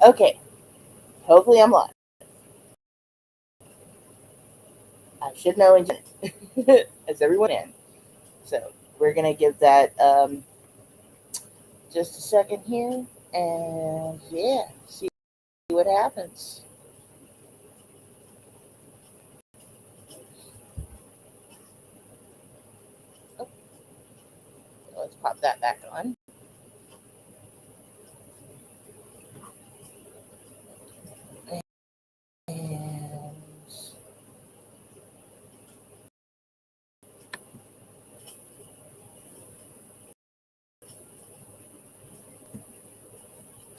Okay, hopefully I'm live. I should know in just as everyone in. So we're gonna give that just a second here, and yeah, see what happens. Oh, let's pop that back on.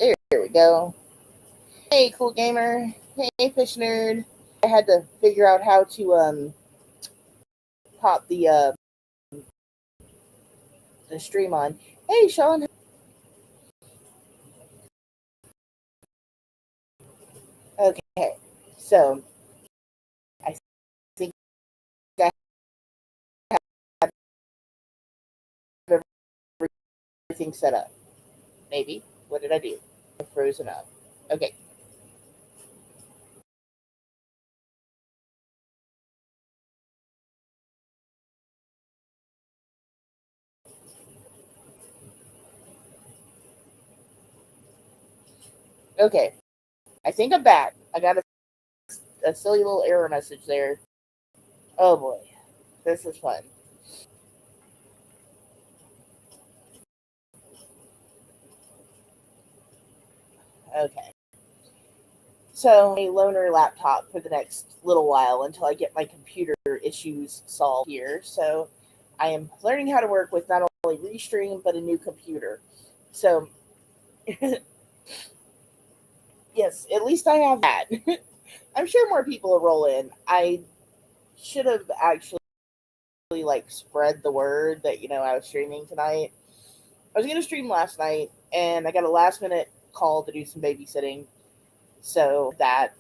And there we go. Hey, cool gamer. Hey, fish nerd. I had to figure out how to pop the stream on. Hey, Sean. Okay, so I think I have everything set up. Maybe. What did I do? I frozen up. Okay. Okay. I think I'm back. I got a silly little error message there. Oh boy. This is fun. Okay. So, a loaner laptop for the next little while until I get my computer issues solved here. So, I am learning how to work with not only Restream but a new computer. So, yes, at least I have that. I'm sure more people will roll in. I should have actually like spread the word that I was streaming tonight. I was gonna stream last night, and I got a last minute call to do some babysitting. So that,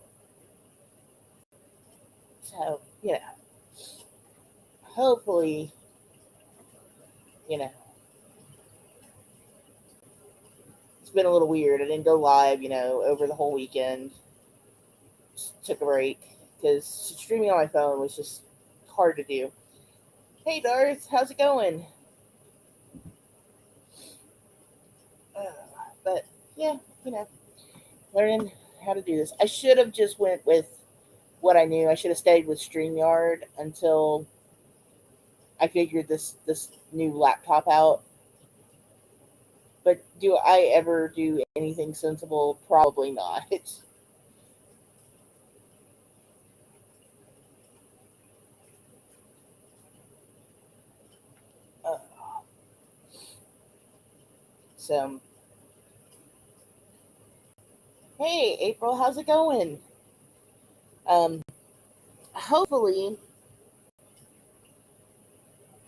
so hopefully, you know, it's been a little weird. I didn't go live, over the whole weekend. Just took a break because streaming on my phone was just hard to do. Hey, Darth, how's it going? Uh, but yeah, you know, learning how to do this. I should have just went with what I knew. I should have stayed with StreamYard until I figured this new laptop out. But do I ever do anything sensible? Probably not. Uh, so, hey, April, how's it going? Um, Hopefully,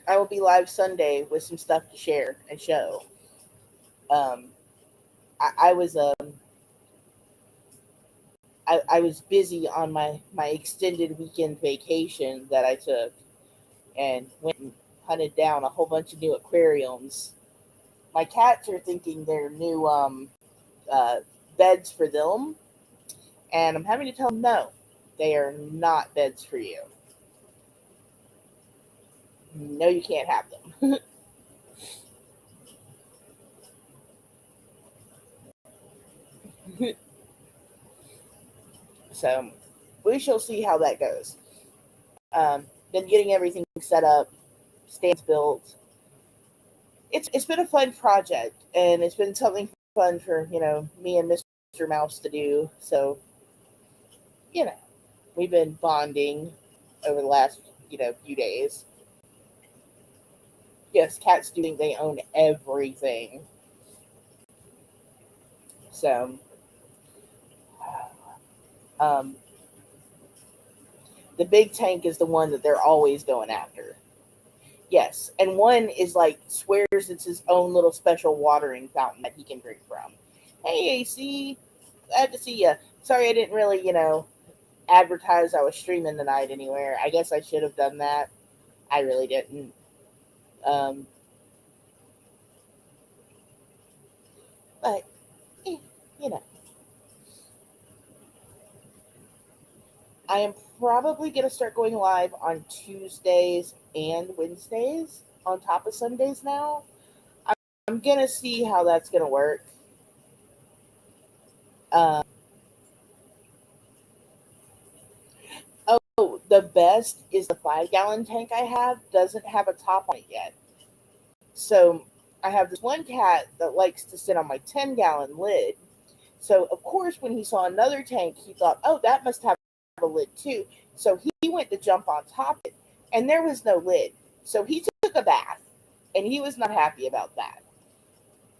I will be live Sunday with some stuff to share and show. Um, I was I was busy on my extended weekend vacation that I took, and went and hunted down a whole bunch of new aquariums. My cats are thinking they're new uh, beds for them, and I'm having to tell them no, they are not beds for you. No, you can't have them. So we shall see how that goes. Been getting everything set up, stands built. It's been a fun project, and it's been something fun for me and Mr. Mouse to do. So you know we've been bonding over the last few days. Yes, cats do think they own everything. So um, the big tank is the one that they're always going after. Yes, and one is like swears it's his own little special watering fountain that he can drink from. Hey, AC, glad to see you. Sorry, I didn't really, advertise I was streaming tonight anywhere. I guess I should have done that. I really didn't. Um, but, eh, you know. I am probably going to start going live on Tuesdays and Wednesdays on top of Sundays now. I'm going to see how that's going to work. Um, oh, the best is the 5 gallon tank I have doesn't have a top on it yet. So I have this one cat that likes to sit on my 10 gallon lid. So, of course, when he saw another tank, he thought, oh, that must have a lid too. So he went to jump on top of it, and there was no lid. So he took a bath, and he was not happy about that.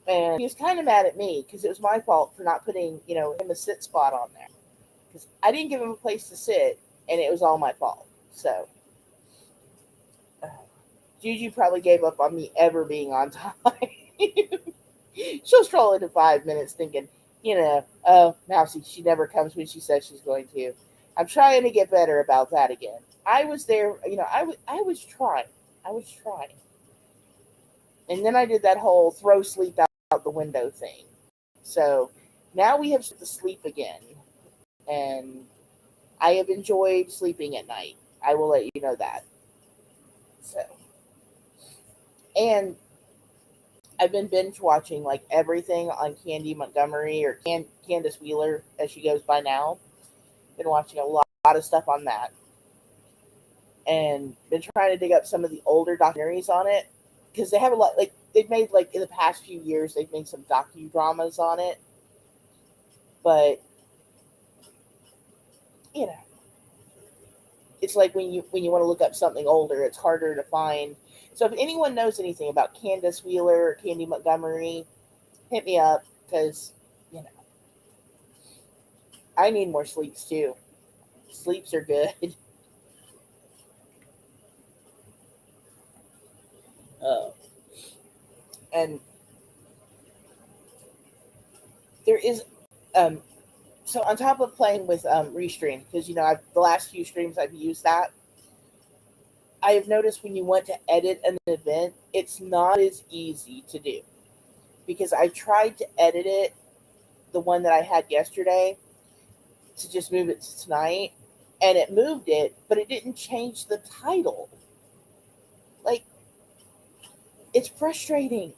And he was kind of mad at me because it was my fault for not putting, him a sit spot on there. Because I didn't give him a place to sit, and it was all my fault. So Juju probably gave up on me ever being on time. She'll stroll into 5 minutes thinking, oh, now she never comes when she says she's going to. I'm trying to get better about that again. I was there, I was trying. I was trying. And then I did that whole throw sleep out the window thing. So now we have to sleep again. And I have enjoyed sleeping at night. I will let you know that. So, and I've been binge watching like everything on Candy Montgomery or Candace Wheeler, as she goes by now. Been watching a lot of stuff on that, and been trying to dig up some of the older documentaries on it because they have a lot. Like they've made in the past few years, they've made some docudramas on it, but you know, it's like when you want to look up something older, it's harder to find. So if anyone knows anything about Candace Wheeler or Candy Montgomery, hit me up because I need more sleeps too. Sleeps are good. Uh, and there is so on top of playing with Restream, because the last few streams I've used that, I have noticed when you want to edit an event, it's not as easy to do because I tried to edit it, the one that I had yesterday, to just move it to tonight, and it moved it, but it didn't change the title. Like, it's frustrating.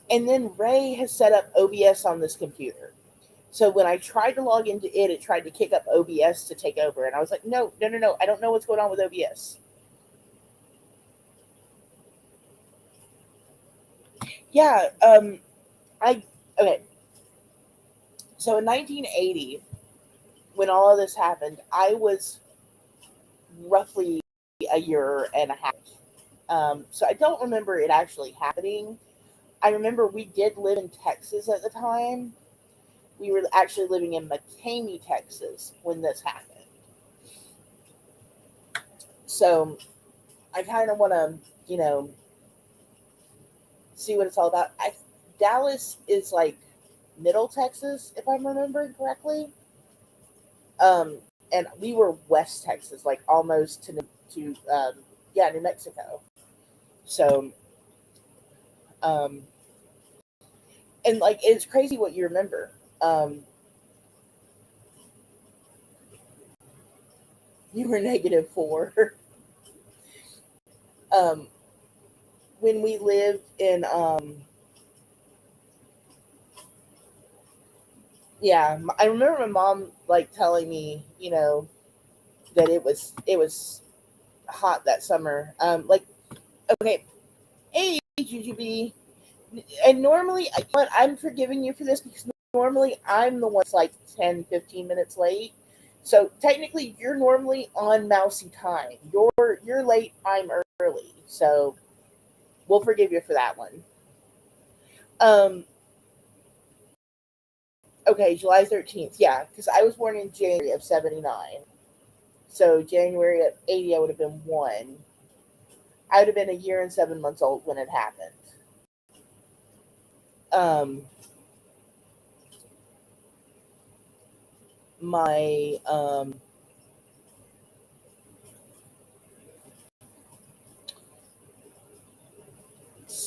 And then Ray has set up OBS on this computer. So when I tried to log into it, it tried to kick up OBS to take over. And I was like, no. I don't know what's going on with OBS. Yeah. Okay. So in 1980, when all of this happened, I was roughly a year and a half. So I don't remember it actually happening. I remember we did live in Texas at the time. We were actually living in McCamey, Texas when this happened. So I kind of want to, see what it's all about. Dallas is like Middle Texas, if I'm remembering correctly. And we were West Texas, like almost to New Mexico. So, and like it's crazy what you remember. You were -4. When we lived in yeah, I remember my mom like telling me, that it was hot that summer. Like, okay, hey GGB, and normally, but I'm forgiving you for this because normally I'm the one that's like 10-15 minutes late. So technically, you're normally on mousy time. You're late. I'm early. So we'll forgive you for that one. Um. Okay, July 13th. Yeah, because I was born in January of 79. So January of 80, I would have been 1. I would have been a year and 7 months old when it happened. Um, my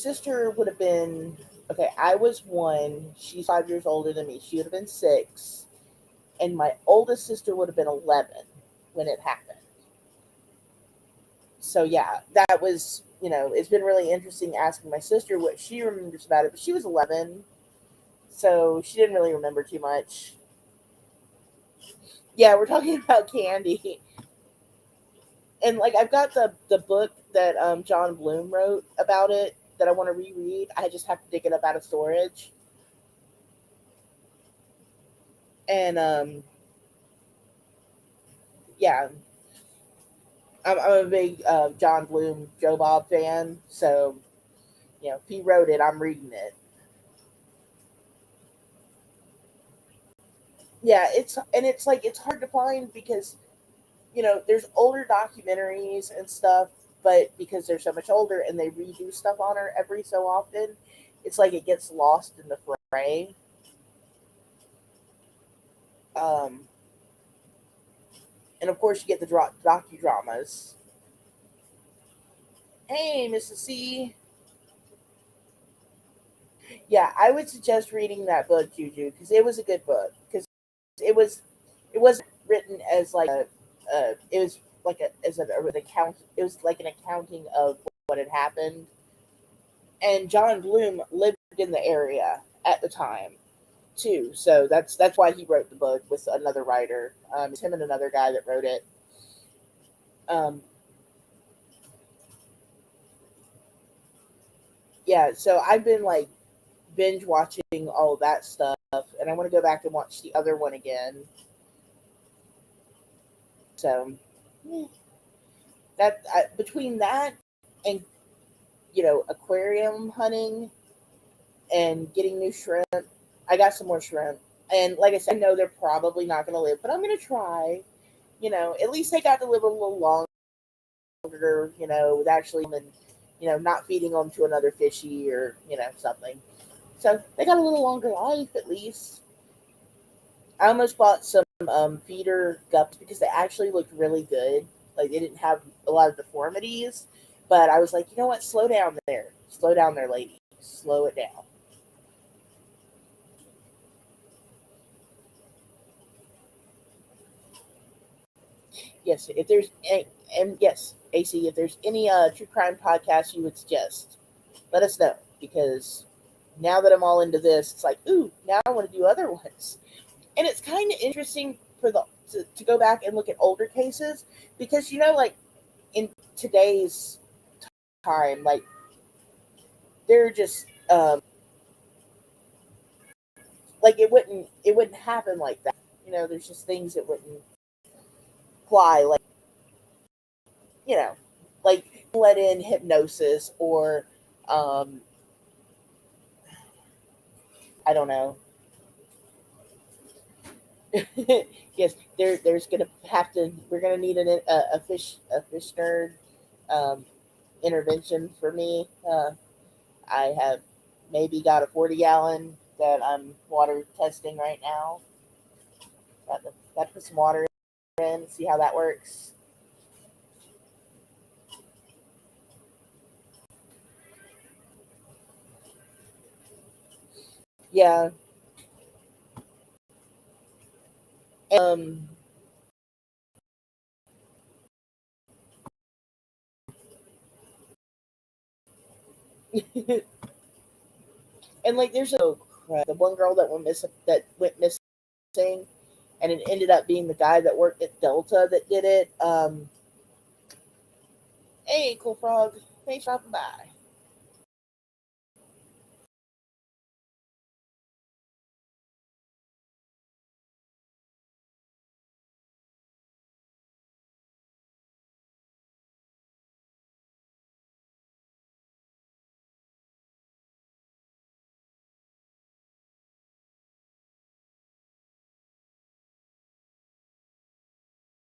sister would have been, okay, I was 1. She's 5 years older than me. She would have been 6. And my oldest sister would have been 11. when it happened. So yeah, that was, it's been really interesting asking my sister what she remembers about it, but she was 11, so she didn't really remember too much. Yeah, we're talking about candy. And like I've got the book that John Bloom wrote about it that I want to reread. I just have to dig it up out of storage. And yeah, I'm a big John Bloom Joe Bob fan, so if he wrote it, I'm reading it. Yeah, it's like it's hard to find because there's older documentaries and stuff, but because they're so much older and they redo stuff on her every so often, it's like it gets lost in the fray. Um, and of course, you get the docudramas. Hey, Mrs. C. Yeah, I would suggest reading that book, Juju, because it was a good book. Because it was, it wasn't written as like it was like an account. It was like an accounting of what had happened. And John Bloom lived in the area at the time too, so that's why he wrote the book with another writer. It's him and another guy that wrote it. Um, yeah, so I've been like binge watching all of that stuff, and I want to go back and watch the other one again. So yeah, between that and aquarium hunting and getting new shrimp, I got some more shrimp. And like I said, I know they're probably not going to live, but I'm going to try. At least they got to live a little longer. With actually and not feeding them to another fishy or something. So they got a little longer life at least. I almost bought some feeder guppies because they actually looked really good. Like they didn't have a lot of deformities, but I was like, you know what? Slow down there, lady. Slow it down. Yes, if there's and yes, AC, if there's any true crime podcast you would suggest, let us know because now that I'm all into this, it's like, ooh, now I want to do other ones. And it's kind of interesting for to go back and look at older cases because like in today's time, like they're just like it wouldn't happen like that. There's just things that wouldn't fly like you know like let in hypnosis or um I don't know. Yes, there's gonna have to we're gonna need a fish nerd um, intervention for me. I have maybe got a 40-gallon that I'm water testing right now. Got to put some water in, see how that works. Yeah. Um. And like, there's the one girl that went missing, and it ended up being the guy that worked at Delta that did it. Hey, cool frog, thanks for stopping by.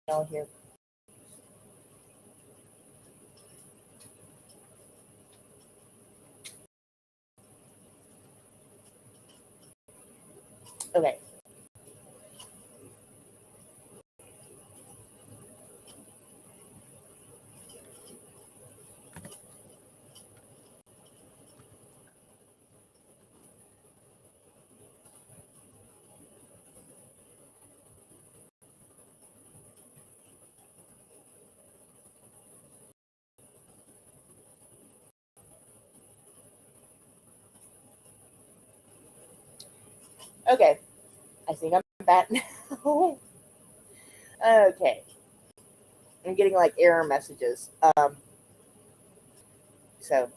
Down here. Okay. Okay, I think I'm back now. Okay, I'm getting like error messages. So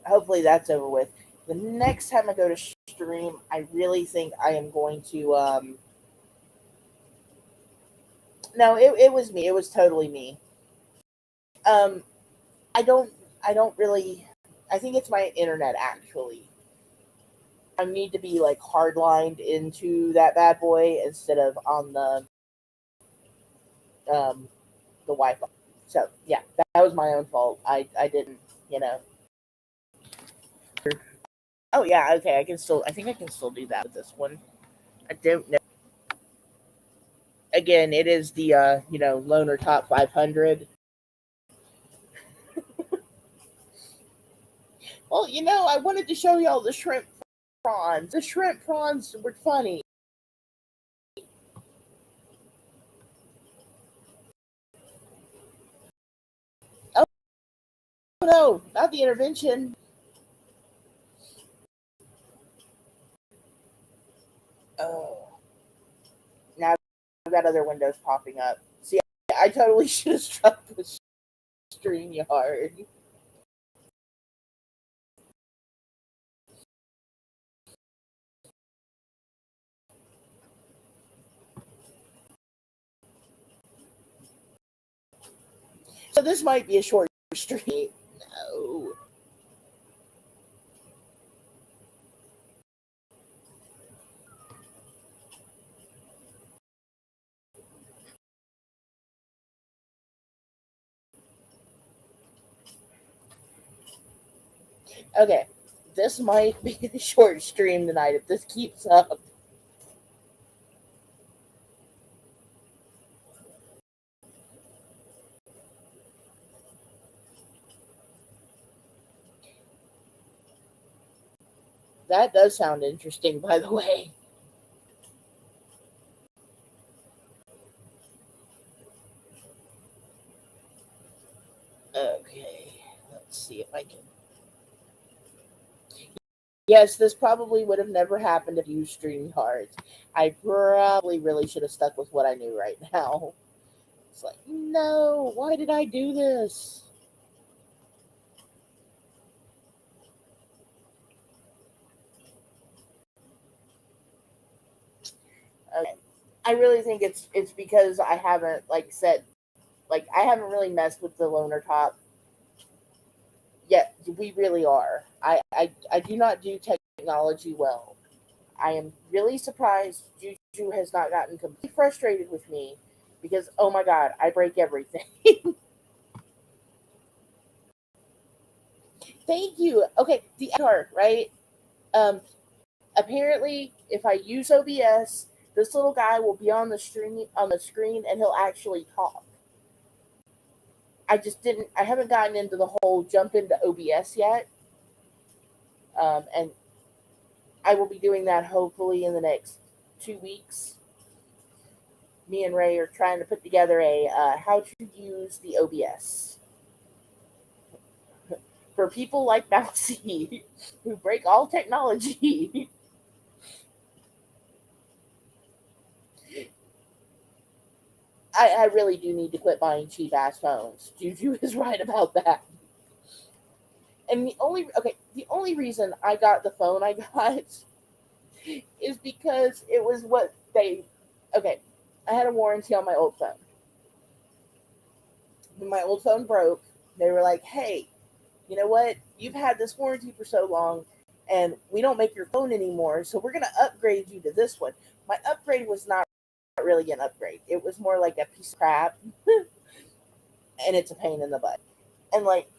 hopefully that's over with. The next time I go to stream, I really think I am going to. No, it was me. It was totally me. Um, I don't. I don't really. I think it's my internet actually. I need to be like hardlined into that bad boy instead of on um the Wi-Fi. So yeah, that was my own fault. I didn't. You know. Oh yeah. Okay. I can still. I think I can still do that with this one. I don't know. Again, it is the loner top 500. Well, I wanted to show y'all the shrimp prawns. The shrimp prawns were funny. Oh no, not the intervention. Oh, now I've got other windows popping up. See, I totally should have struck with StreamYard. So this might be a short stream. No. Okay, this might be a short stream tonight if this keeps up. That does sound interesting, by the way. Okay, let's see if I can. Yes, this probably would have never happened if you streamed hard. I probably really should have stuck with what I knew right now. It's like, no, why did I do this? Okay. I really think it's because I haven't I haven't really messed with the loner top yet. We really are. I do not do technology well. I am really surprised Juju has not gotten completely frustrated with me because oh my god, I break everything. Thank you. Okay, the avatar, right? Um, Apparently, if I use OBS, this little guy will be on the screen and he'll actually talk. I haven't gotten into the whole jump into OBS yet. And I will be doing that hopefully in the next 2 weeks. Me and Ray are trying to put together a how to use the OBS for people like Mousy who break all technology. I really do need to quit buying cheap ass phones. Juju is right about that. And the only reason I got the phone I got is because it was what they okay. I had a warranty on my old phone. When my old phone broke, they were like, "Hey, you know what? You've had this warranty for so long, and we don't make your phone anymore, so we're gonna upgrade you to this one." My upgrade was not really an upgrade. It was more like a piece of crap, and it's a pain in the butt. And like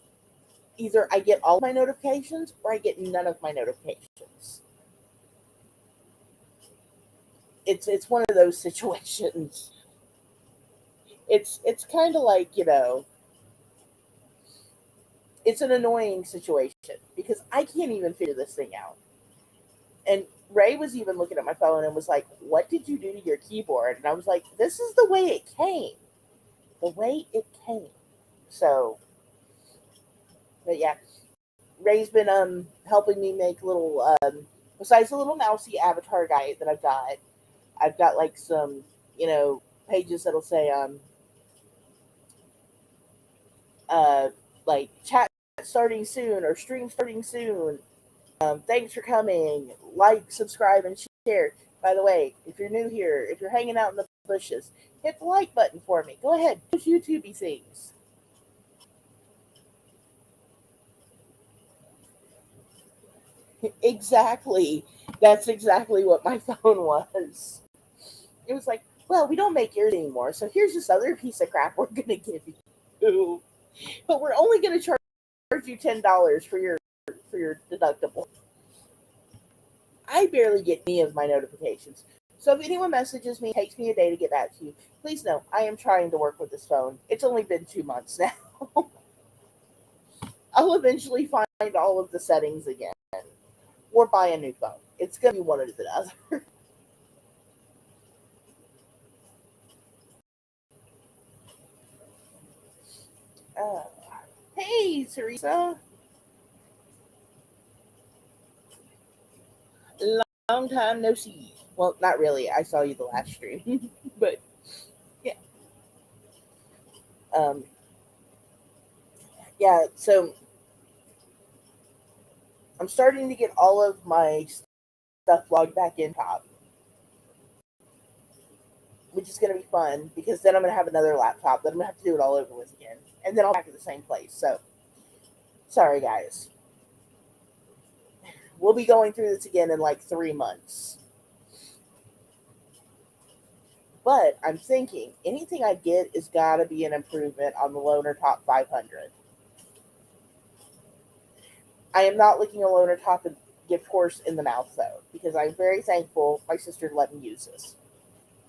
either I get all my notifications or I get none of my notifications. It's one of those situations. It's kind of like it's an annoying situation because I can't even figure this thing out. And Ray was even looking at my phone and was like, "What did you do to your keyboard?" And I was like, "This is the way it came, the way it came." So, but yeah, Ray's been helping me make little Besides the little mousy avatar guy that I've got like some, pages that'll say uh like chat starting soon or stream starting soon. Thanks for coming. Like, subscribe, and share. By the way, if you're new here, if you're hanging out in the bushes, hit the like button for me. Go ahead, those YouTubey things. Exactly. That's exactly what my phone was. It was like, well, we don't make yours anymore, so here's this other piece of crap we're gonna give you, but we're only gonna charge you $10 for your deductible. I barely get any of my notifications. So if anyone messages me, it takes me a day to get back to you. Please know I am trying to work with this phone. It's only been 2 months now. I'll eventually find all of the settings again or buy a new phone. It's gonna be one or the other. Uh, hey, Teresa. Long time no see. Well, not really. I saw you the last stream, but yeah, um, yeah. So I'm starting to get all of my stuff logged back in top, which is going to be fun because then I'm going to have another laptop that I'm going to have to do it all over with again, and then I'll be back at the same place. So sorry, guys. We'll be going through this again in like 3 months. But I'm thinking anything I get is got to be an improvement on the Loner Top 500. I am not looking a Loner Top gift horse in the mouth though, because I'm very thankful my sister let me use this.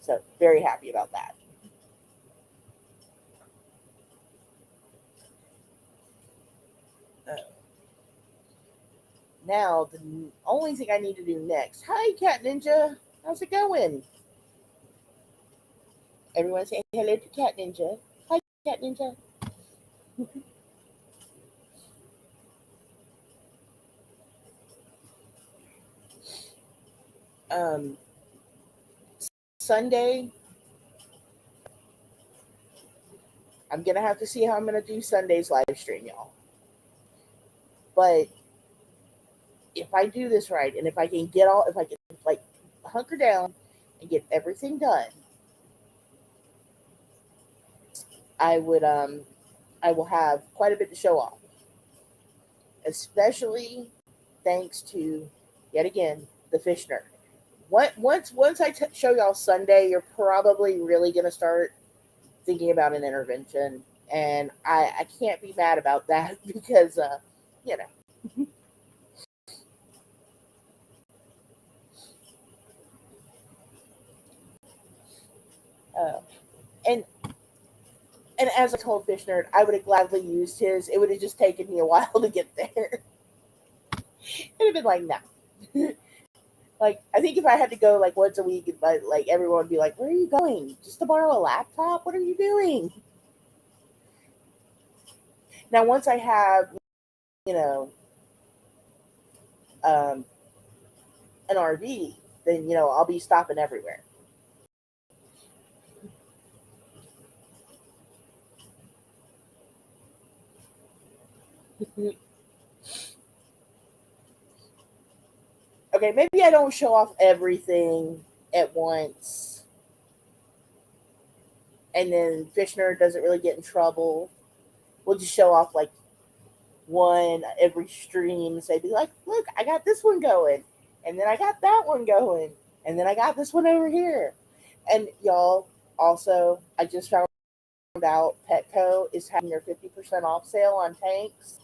So very happy about that. Uh, Now the only thing I need to do next. Hi, Cat Ninja. How's it going? Everyone say hello to Cat Ninja. Hi, Cat Ninja. Um, Sunday, I'm gonna have to see how I'm gonna do Sunday's live stream, y'all. But if I do this right, and if I can like hunker down and get everything done, I would I will have quite a bit to show off, especially thanks to yet again the fish nerd. Once I show y'all Sunday, you're probably really gonna start thinking about an intervention, and I can't be mad about that because you know uh, and and as I told Fish Nerd, I would have gladly used his. It would have just taken me a while to get there. It'd have been like no. Like I think if I had to go like once a week, like everyone would be like, "Where are you going? Just to borrow a laptop? What are you doing?" Now once I have you know um, an RV, then I'll be stopping everywhere. Okay, maybe I don't show off everything at once, and then Fish Nerd doesn't really get in trouble. We'll just show off like one every stream. Say, be like, look, I got this one going, and then I got that one going, and then I got this one over here. And y'all, also, I just found out Petco is having their 50% off sale on tanks.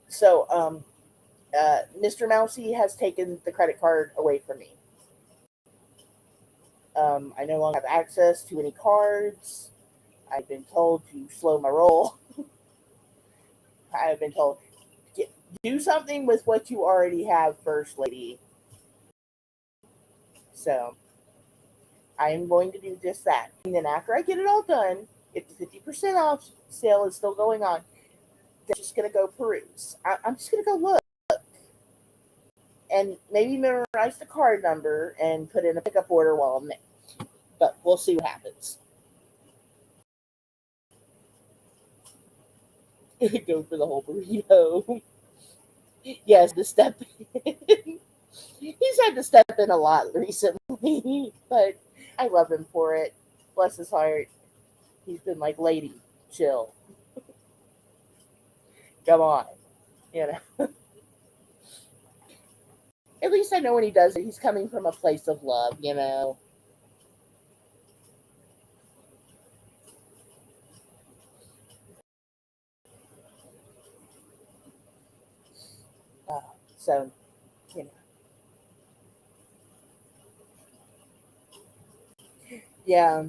So, Mr. Mousy has taken the credit card away from me. I no longer have access to any cards. I've been told to slow my roll. I've been told do something with what you already have, First Lady. So I am going to do just that. And then after I get it all done, if the 50% off sale is still going on, I'm just going to go peruse. I'm just going to go look. and maybe memorize the card number and put in a pickup order while I'm there. But we'll see what happens. Go for the whole burrito. Yes, the step in. He's had to step in a lot recently, but I love him for it. Bless his heart. He's been like, lady, chill. Come on. You know. At least I know when he does it, he's coming from a place of love, you know. Uh, so, you know. Yeah.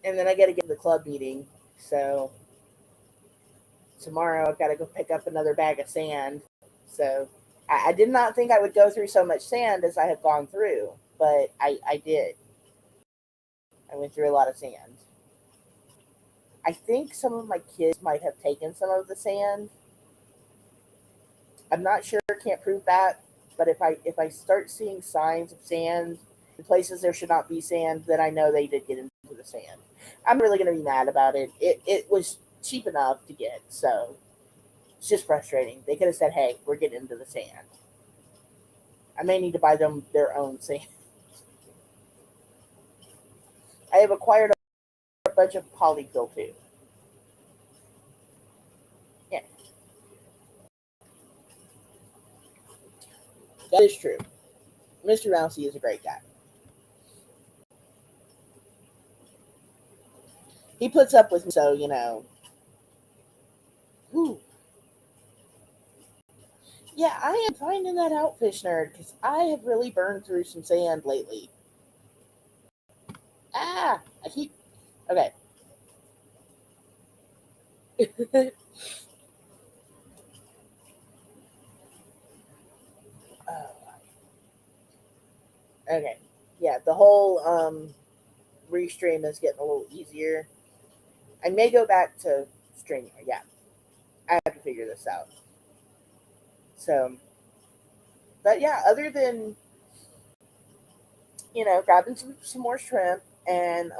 And then I got to get to the club meeting. So tomorrow I've got to go pick up another bag of sand. So I did not think I would go through so much sand as I have gone through, but I did. I went through a lot of sand. I think some of my kids might have taken some of the sand. I'm not sure, can't prove that. But if I start seeing signs of sand in places there should not be sand, then I know they did get into the sand. I'm really gonna be mad about it. It was cheap enough to get, so it's just frustrating. They could have said, "Hey, we're getting into the sand." I may need to buy them their own sand. I have acquired a bunch of polyfill too. Yeah, that is true. Mr. Mousy is a great guy. He puts up with me, so you know. Whew. Yeah, I am finding that out, fish nerd, because I have really burned through some sand lately. Ah, I keep okay. Oh, okay, yeah, the whole restream is getting a little easier. I may go back to streaming. Yeah, I have to figure this out. So, but yeah, other than grabbing some more shrimp and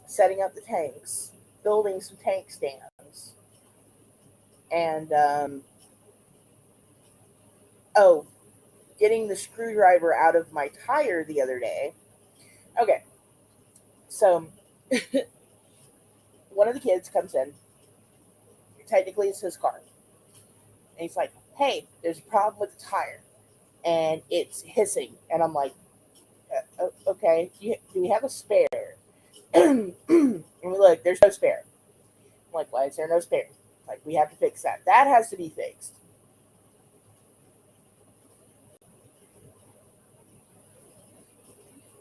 setting up the tanks, building some tank stands, and oh, getting the screwdriver out of my tire the other day. Okay, so one of the kids comes in. Technically, it's his car, and he's like, "Hey, there's a problem with the tire, and it's hissing." And I'm like, "Okay, do we have a spare?" And we look, there's no spare. I'm like, "Why is there no spare?" Like, we have to fix that. That has to be fixed.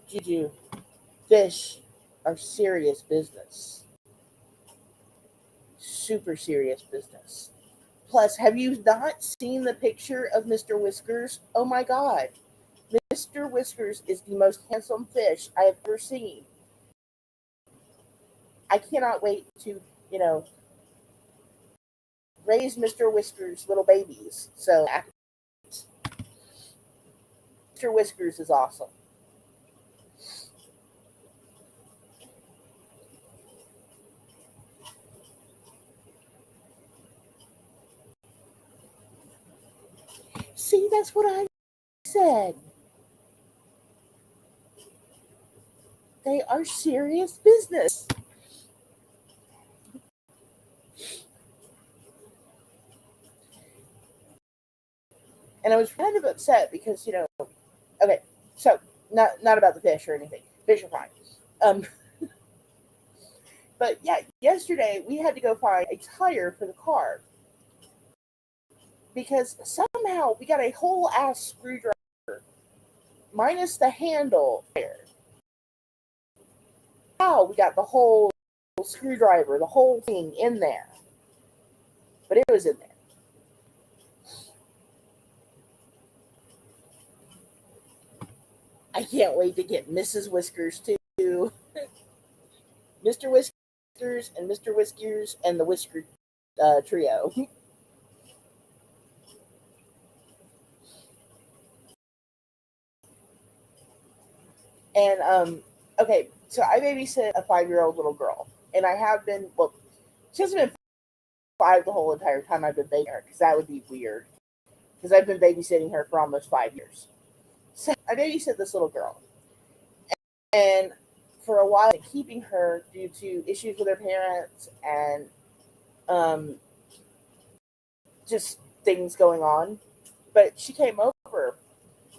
Juju, fish are serious business. Super serious business. Plus, have you not seen the picture of Mr. Whiskers? Oh my God. Mr. Whiskers is the most handsome fish I have ever seen. I cannot wait to, you know, raise Mr. Whiskers' little babies. So, Mr. Whiskers is awesome. See, that's what I said. They are serious business. And I was kind of upset because, okay, so not about the fish or anything. Fish are fine. Um, but yeah, yesterday we had to go find a tire for the car because somehow we got a whole ass screwdriver minus the handle there. How we got the whole screwdriver, the whole thing in there, but it was in there. I can't wait to get Mrs. Whiskers too, Mr. Whiskers and Mr. Whiskers and the Whisker trio. And okay, so I babysit a 5-year-old little girl, and I have been well. She hasn't been five the whole entire time I've been babysitting her because that would be weird. Because I've been babysitting her for almost 5 years. So I babysit this little girl, and for a while, keeping her due to issues with her parents and um, just things going on. But she came over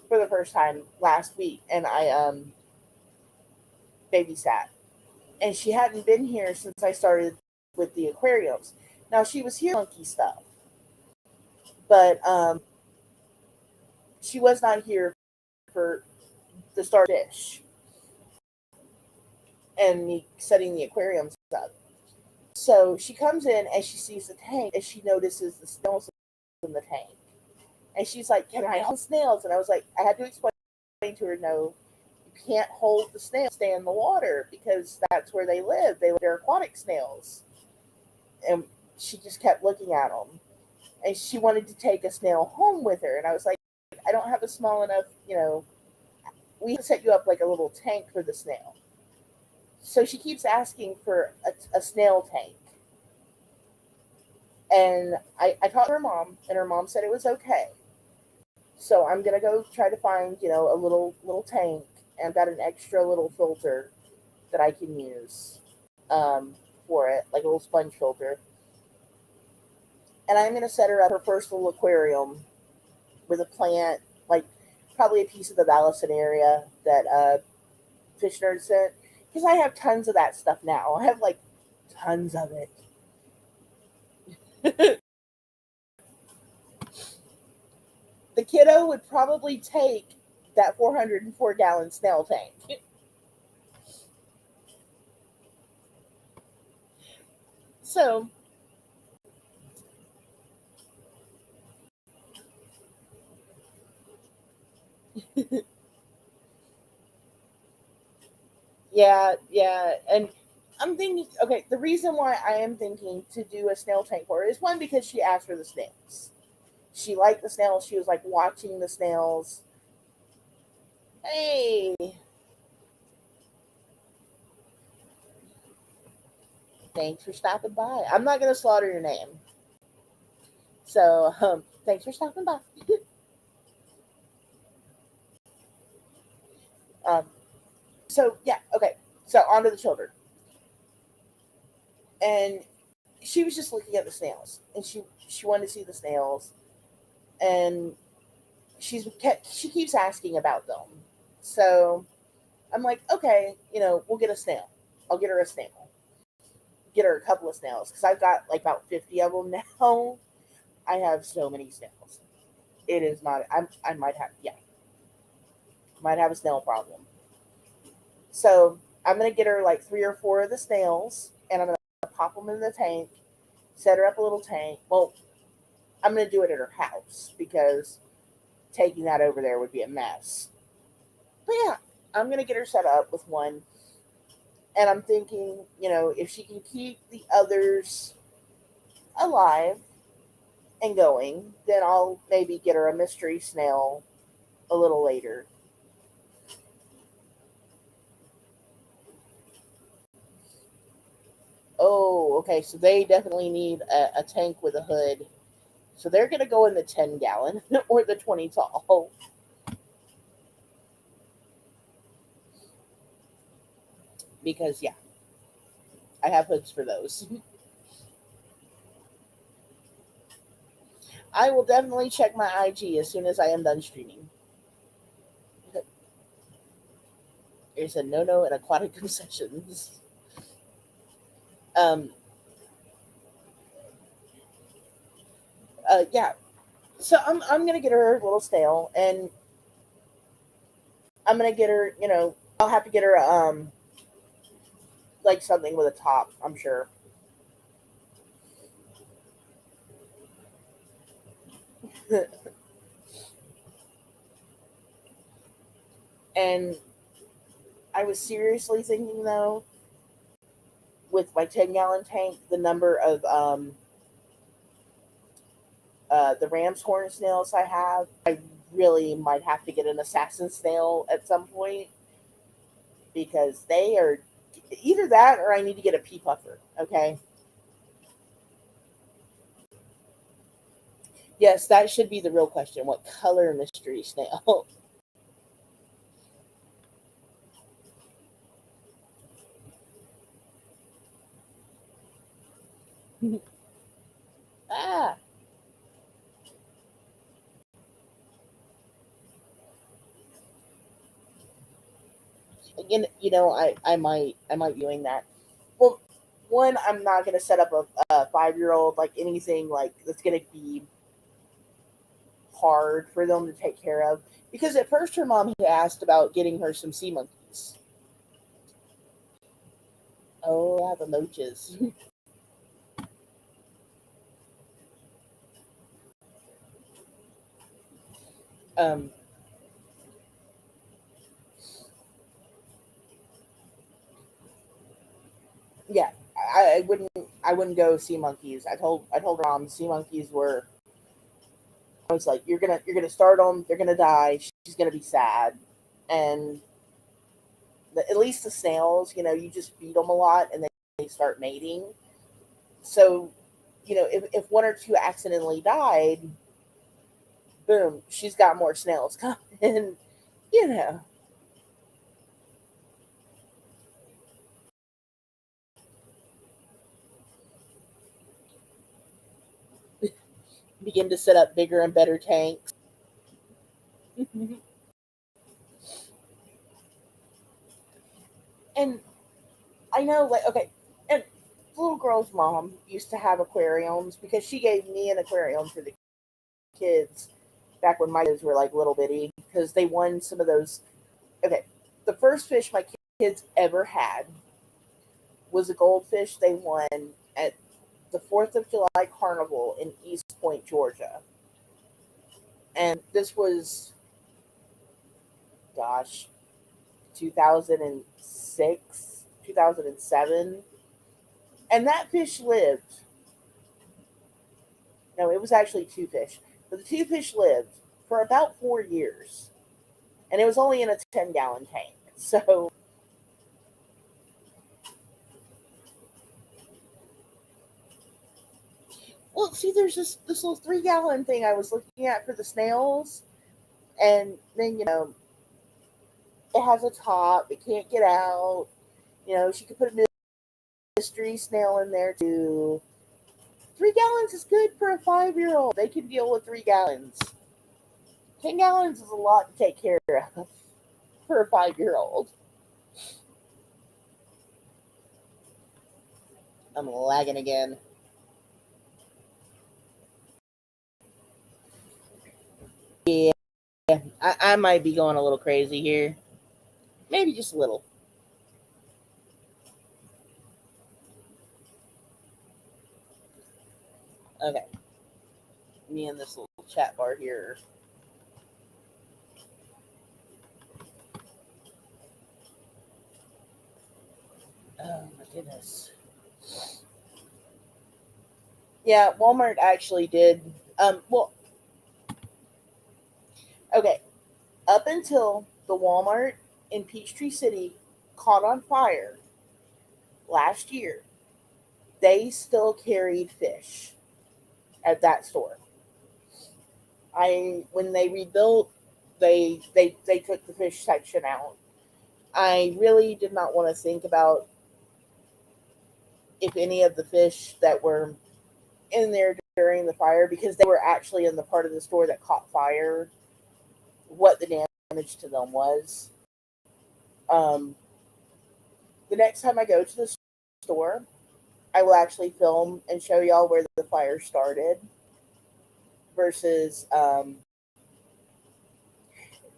for the first time last week, and I babysat. And she hadn't been here since I started with the aquariums. Now she was here monkey stuff, but she was not here for the start fish and me setting the aquariums up. So she comes in and she sees the tank and she notices the snails in the tank. And she's like, "Can I hold snails?" And I was like, I had to explain to her, no, you can't hold the snails, stay in the water because that's where they live. They're aquatic snails. And she just kept looking at them. And she wanted to take a snail home with her. And I was like, I don't have a small enough, we have to set you up like a little tank for the snail. So she keeps asking for a snail tank. And I talked to her mom, and her mom said it was okay. So I'm gonna go try to find, a little tank, and I've got an extra little filter that I can use for it, like a little sponge filter. And I'm gonna set her up her first little aquarium with a plant, like probably a piece of the area that Fish Nerd sent, because I have tons of that stuff now. I have like tons of it. The kiddo would probably take that 404-gallon snail tank. So, yeah, yeah. And I'm thinking, okay, the reason why I am thinking to do a snail tank for her is one, because she asked for the snails. She liked the snails. She was like watching the snails. Hey, thanks for stopping by. I'm not going to slaughter your name. So, thanks for stopping by. um, so, yeah, okay. So, on to the children. And she was just looking at the snails, and she wanted to see the snails, and she keeps asking about them. So I'm like, okay, we'll get a snail. I'll get her a snail. Get her a couple of snails because I've got like about 50 of them now. I have so many snails. It is not. I might have, yeah, might have a snail problem. So I'm gonna get her like 3 or 4 of the snails, and I'm gonna pop them in the tank. Set her up a little tank. Well, I'm gonna do it at her house because taking that over there would be a mess. But yeah, I'm gonna get her set up with one, and I'm thinking, if she can keep the others alive and going, then I'll maybe get her a mystery snail a little later. Oh, okay, so they definitely need a tank with a hood. So they're gonna go in the 10-gallon or the 20 tall because yeah, I have hoods for those. I will definitely check my IG as soon as I am done streaming. There's a no in aquatic concessions. Um, yeah. So I'm gonna get her a little snail, and I'm gonna get her. I'll have to get her like something with a top. I'm sure. And I was seriously thinking though, with my 10-gallon tank, the number of the ram's horn snails I have, I really might have to get an assassin snail at some point because they are either that or I need to get a pea puffer. Okay. Yes, that should be the real question. What color mystery snail? Ah, again, I might be doing that. Well, one, I'm not gonna set up a 5 year old like anything like that's gonna be hard for them to take care of. Because at first her mom had asked about getting her some sea monkeys. Oh, yeah, the loaches. um, yeah, I wouldn't go sea monkeys. I told her mom sea monkeys were. I was like, you're gonna start them. They're gonna die. She's gonna be sad, and at least the snails, you just feed them a lot, and they start mating. So, if one or two accidentally died, boom, she's got more snails coming. you know, Begin to set up bigger and better tanks. And I know, like, okay, and little girl's mom used to have aquariums because she gave me an aquarium for the kids back when my kids were like little bitty because they won some of those. Okay, the first fish my kids ever had was a goldfish they won at the 4th of July Carnival in East Point, Georgia. And this was, gosh, 2006, 2007. And that fish lived. No, it was actually two fish. But the two fish lived for about 4 years. And it was only in a 10-gallon tank. So, well, see, there's this little 3-gallon thing I was looking at for the snails. And then, it has a top. It can't get out. She could put a mystery snail in there too. 3 gallons is good for a 5-year old. They can deal with 3 gallons. 10 gallons is a lot to take care of for a 5-year old. I'm lagging again. Yeah, I might be going a little crazy here. Maybe just a little. Okay. Me and this little chat bar here. Oh my goodness. Yeah, Walmart actually did. Well, okay. Up until the Walmart in Peachtree City caught on fire last year, they still carried fish at that store. When they rebuilt, they took the fish section out. I really did not want to think about if any of the fish that were in there during the fire, because they were actually in the part of the store that caught fire, what the damage to them was. Um, the next time I go to the store, I will actually film and show y'all where the fire started versus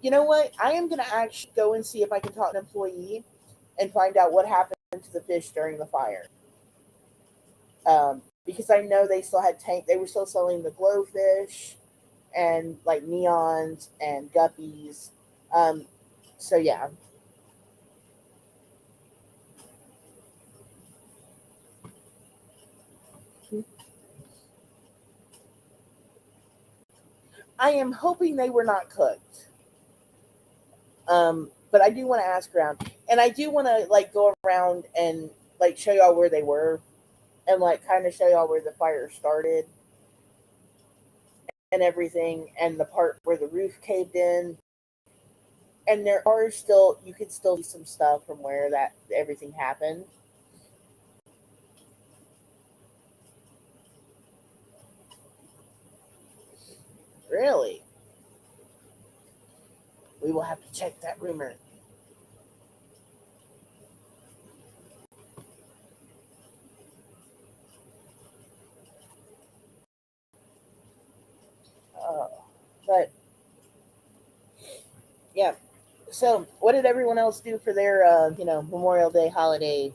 you know what? I am going to actually go and see if I can talk to an employee and find out what happened to the fish during the fire. Because I know they still had tank. They were still selling the glowfish and like neons and guppies. Um, so yeah, I am hoping they were not cooked. But I do want to ask around. And I do want to like go around and like show y'all where they were, and like kind of show y'all where the fire started and everything, and the part where the roof caved in. And there are still, you can still see some stuff from where that everything happened. Really, we will have to check that rumor. Uh, but yeah. So, what did everyone else do for their, Memorial Day holiday?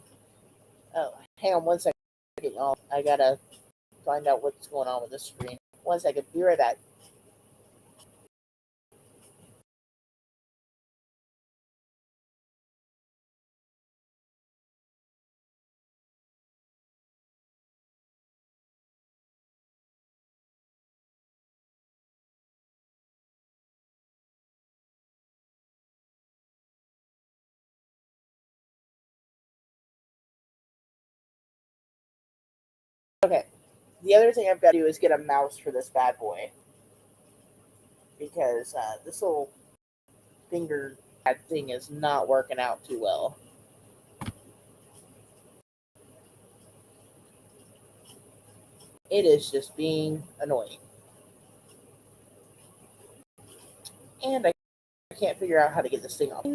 Oh, hang on one second, y'all. I gotta find out what's going on with this screen. One second. Be right back. Okay. The other thing I've got to do is get a mouse for this bad boy because this little finger pad thing is not working out too well. It is just being annoying, and I can't figure out how to get this thing off.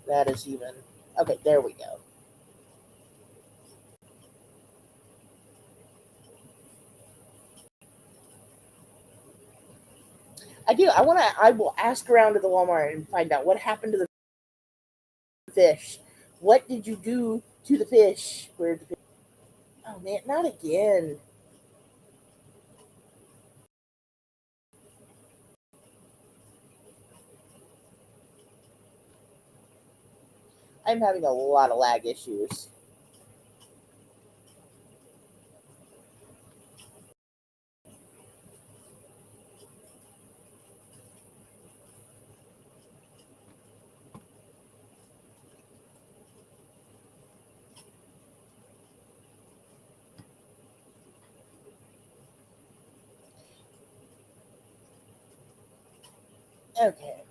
That is even okay. There we go. I do. I want to. I will ask around to the Walmart and find out what happened to the fish. What did you do to the fish? Where the fish? Oh man, not again. I'm having a lot of lag issues. Okay.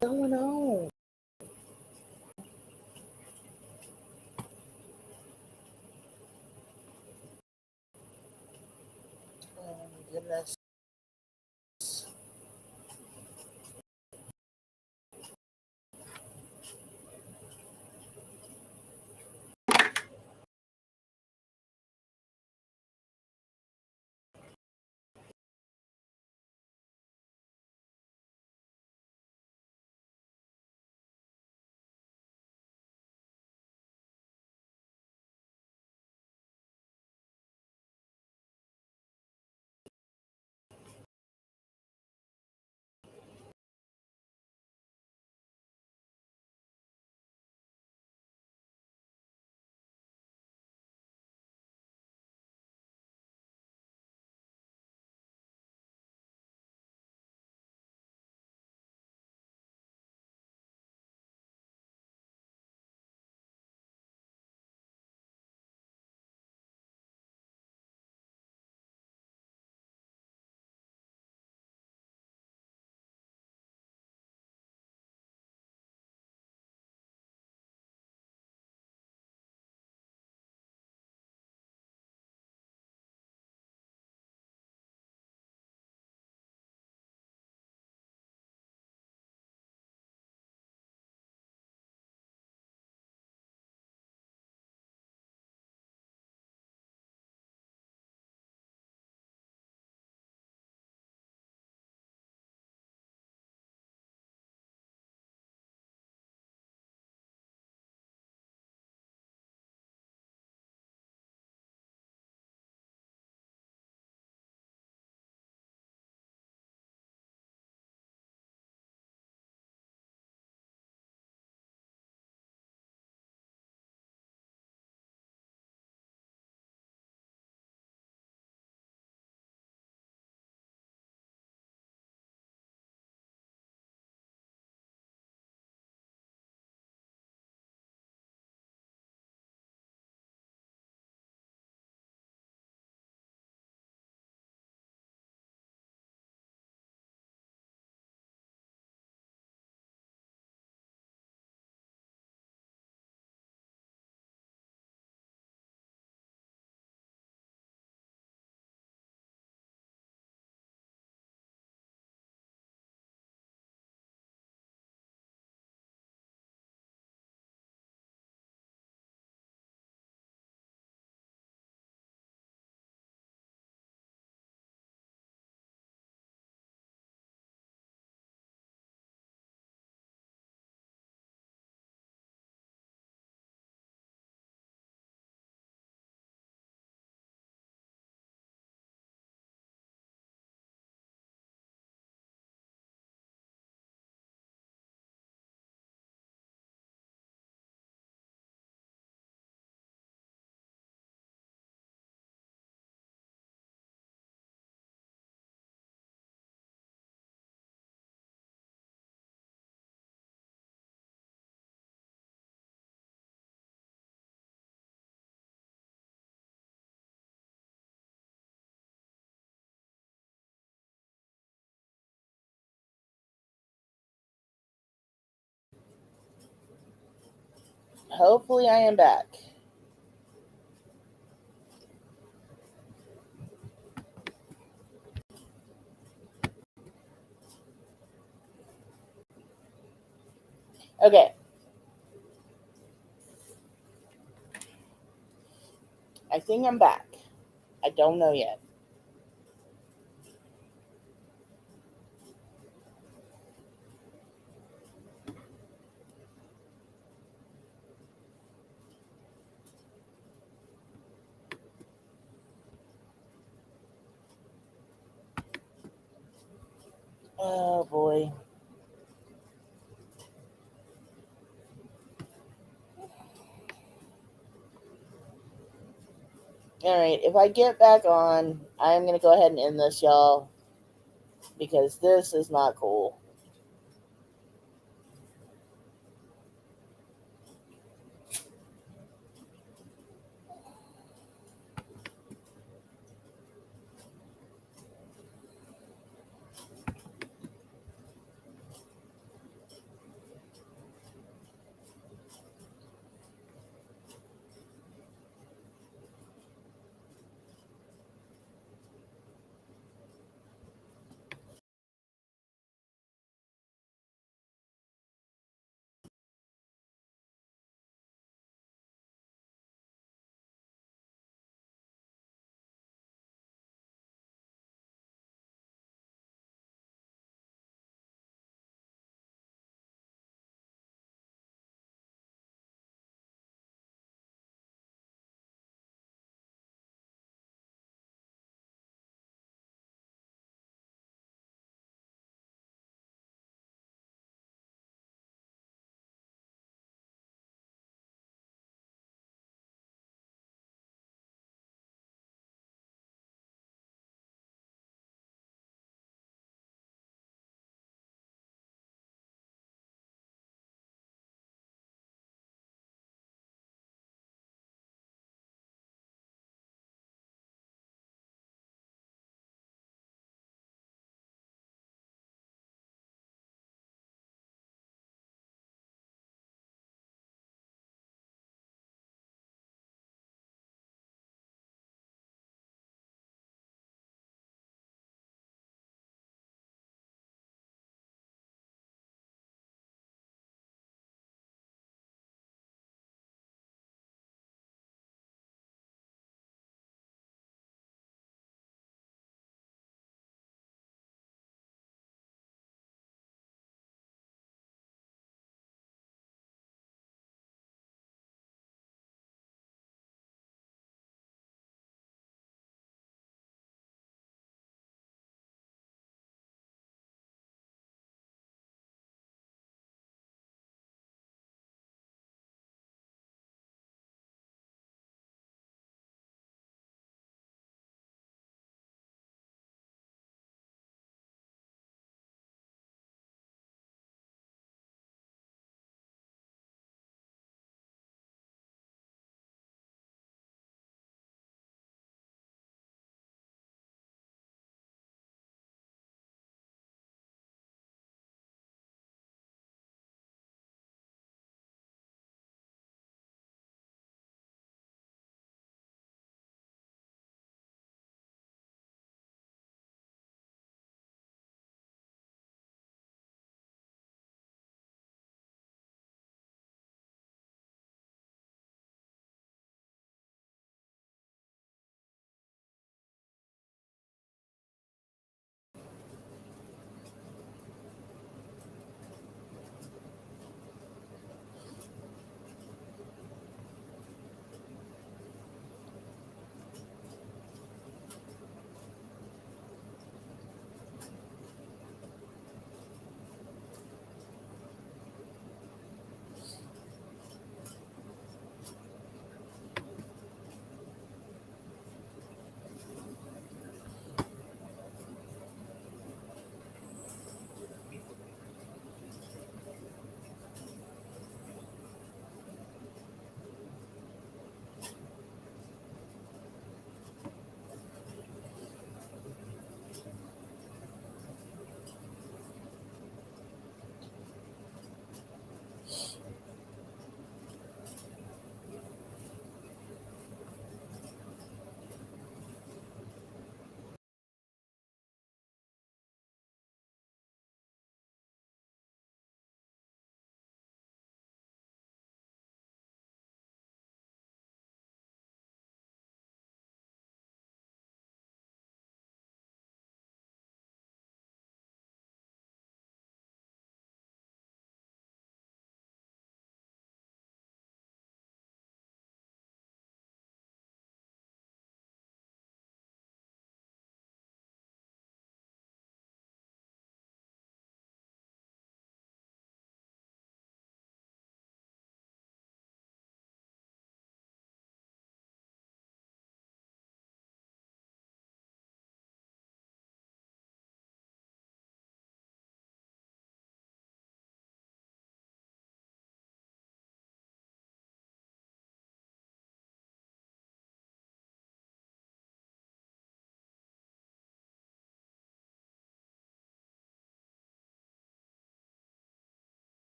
What's going on? Oh my goodness. Hopefully, I am back. Okay, I think I'm back. I don't know yet. Oh boy. All right, if I get back on, I'm going to go ahead and end this, y'all, because this is not cool.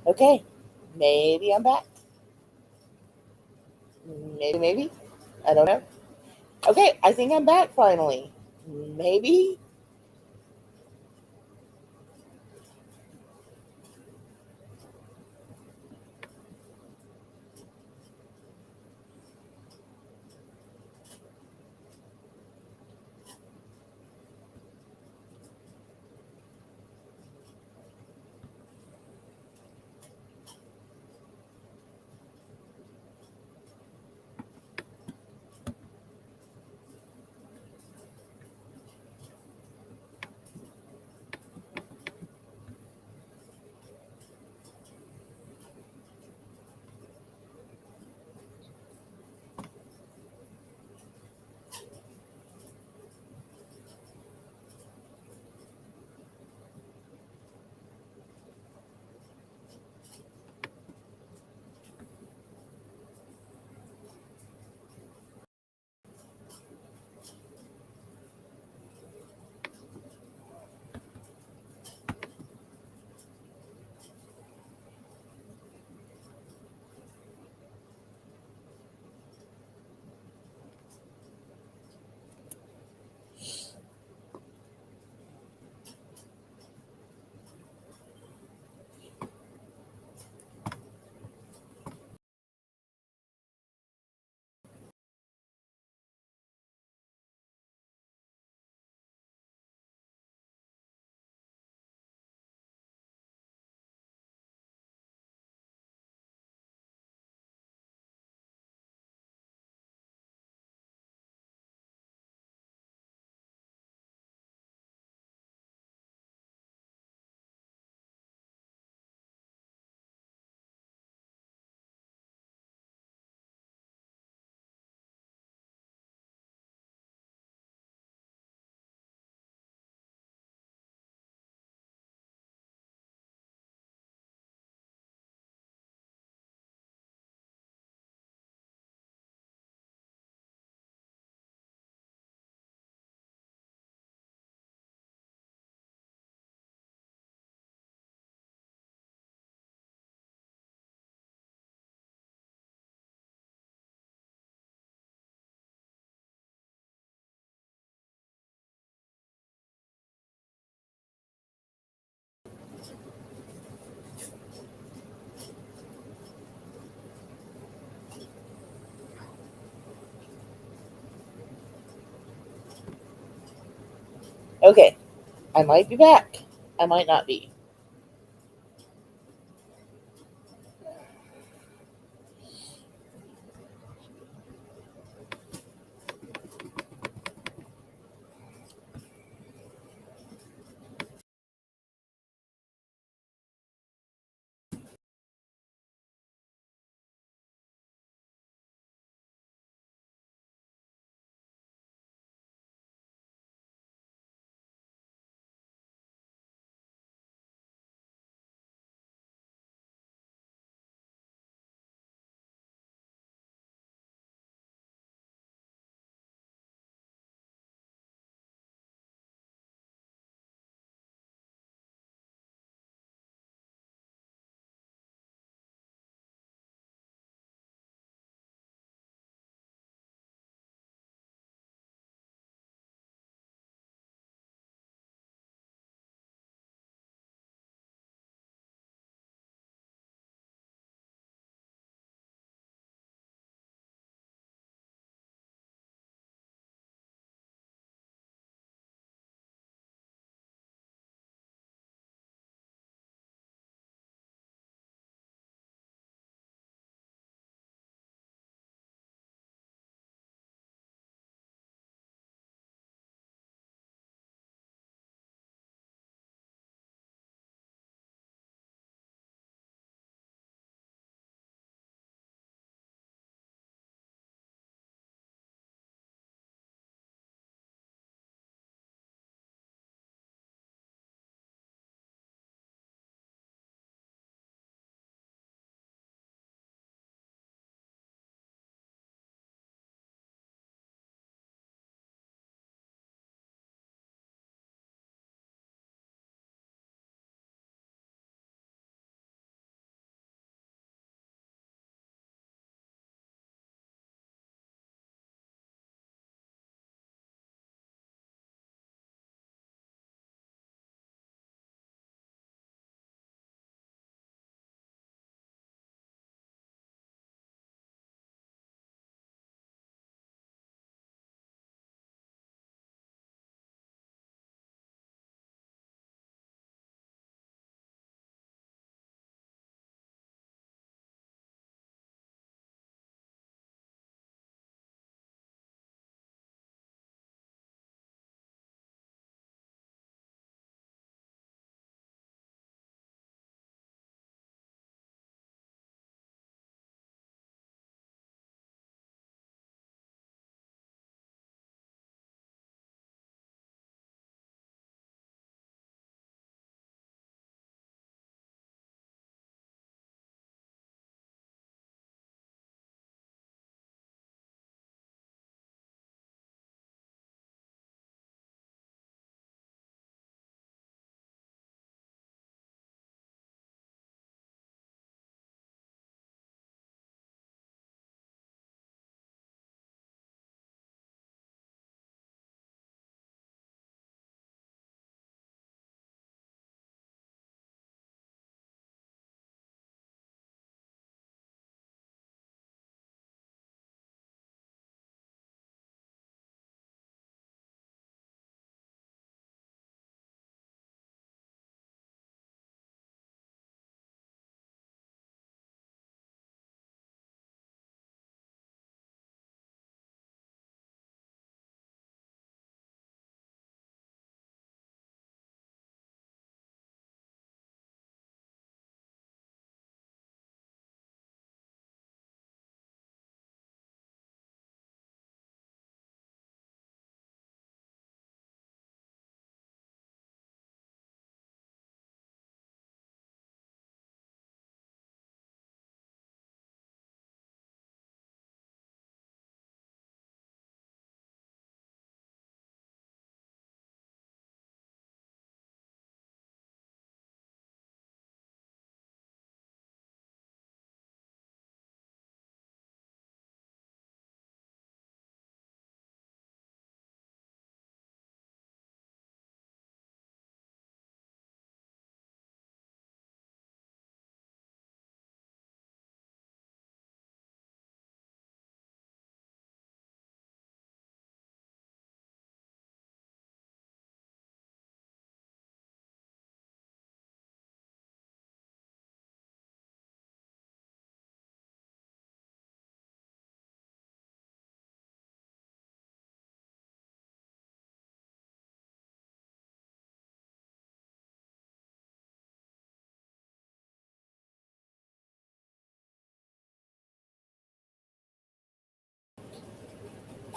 Okay, maybe I'm back. Maybe. I don't know. Okay, I think I'm back finally. Maybe. Okay, I might be back. I might not be.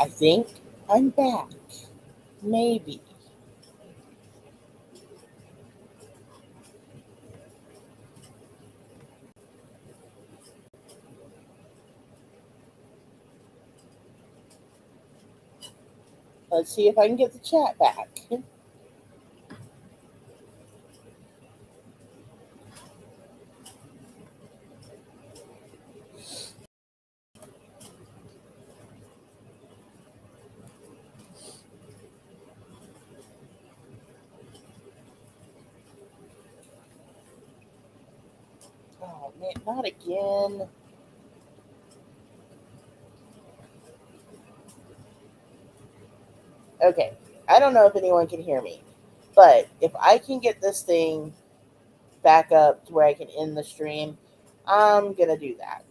I think I'm back. Maybe. Let's see if I can get the chat back. Oh man, not again. Okay. I don't know if anyone can hear me, but if I can get this thing back up to where I can end the stream, I'm gonna do that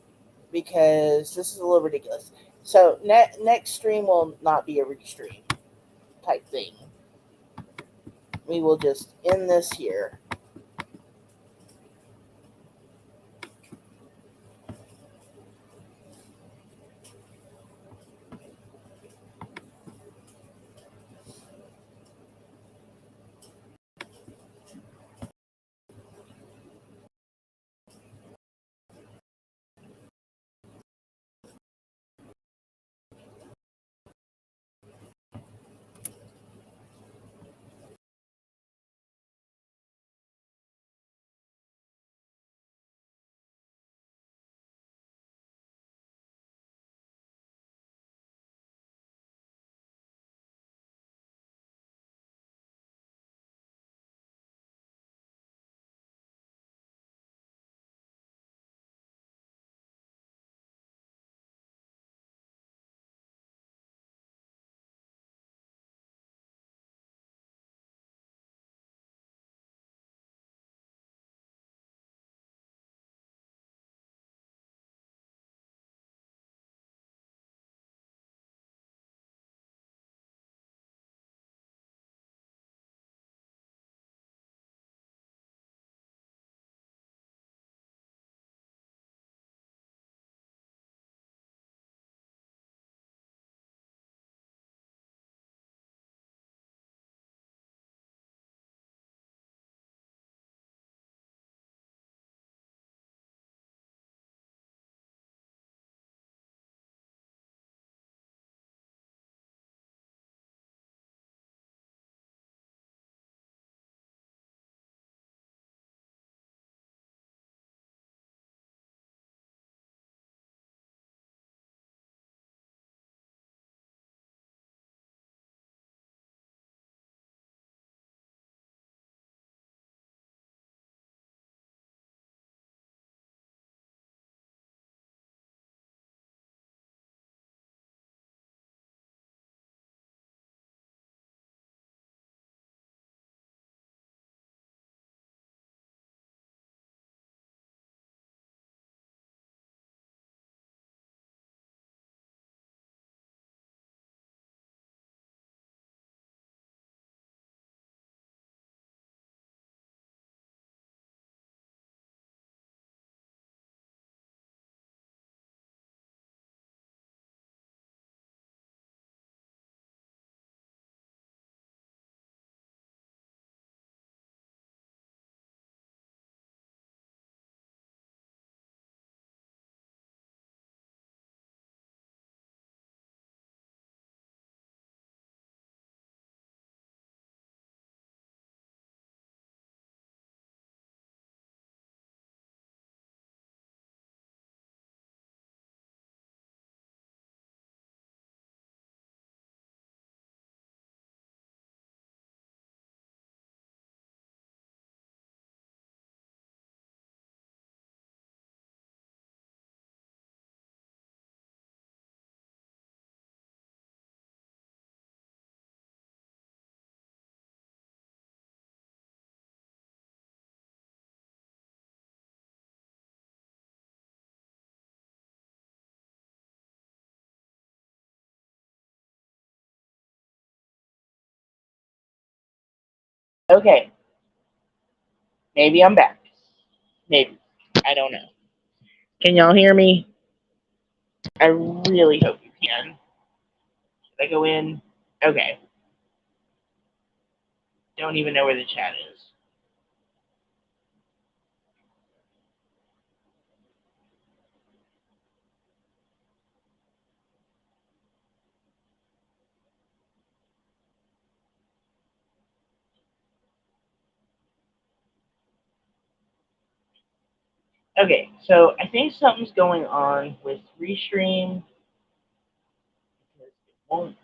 because this is a little ridiculous. So next stream will not be a restream type thing. We will just end this here. Okay, maybe I'm back. Maybe. I don't know. Can y'all hear me? I really hope you can. Did I go in? Okay. Don't even know where the chat is. Okay, so I think something's going on with Restream because it won't.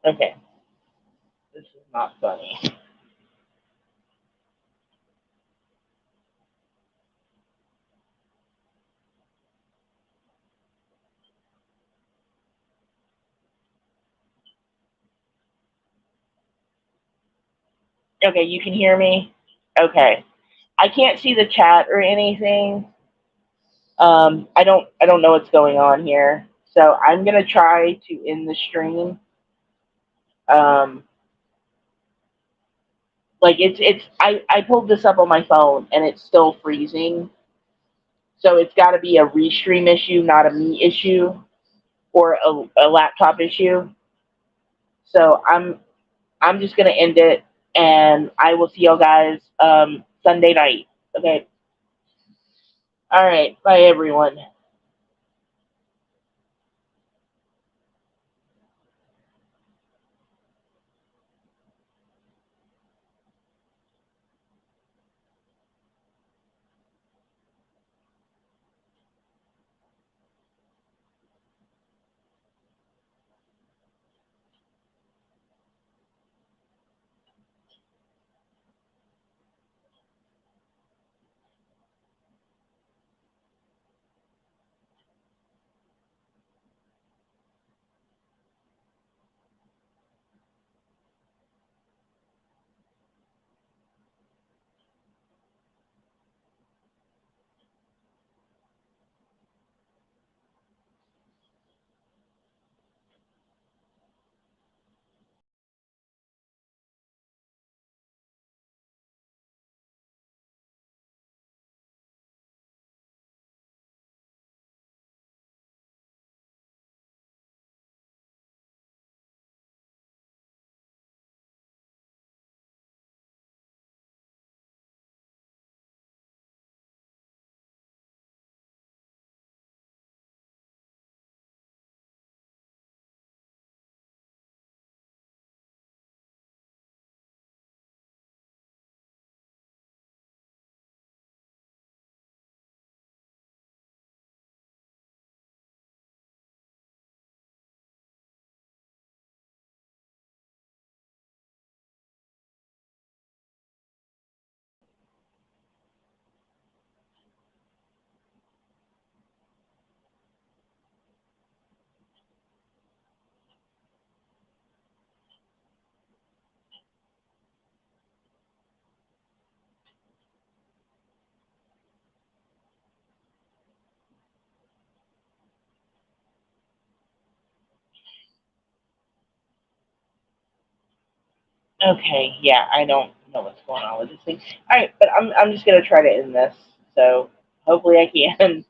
Okay, this is not funny. Okay, you can hear me? Okay. I can't see the chat or anything. I don't know what's going on here. So I'm gonna try to end the stream. Um, like I pulled this up on my phone and it's still freezing. So it's got to be a restream issue, not a me issue or a laptop issue. So I'm just gonna end it, and I will see y'all guys Sunday night. Okay. All right. Bye, everyone. Okay. Yeah, I don't know what's going on with this thing. All right, but I'm just gonna try to end this. So hopefully I can.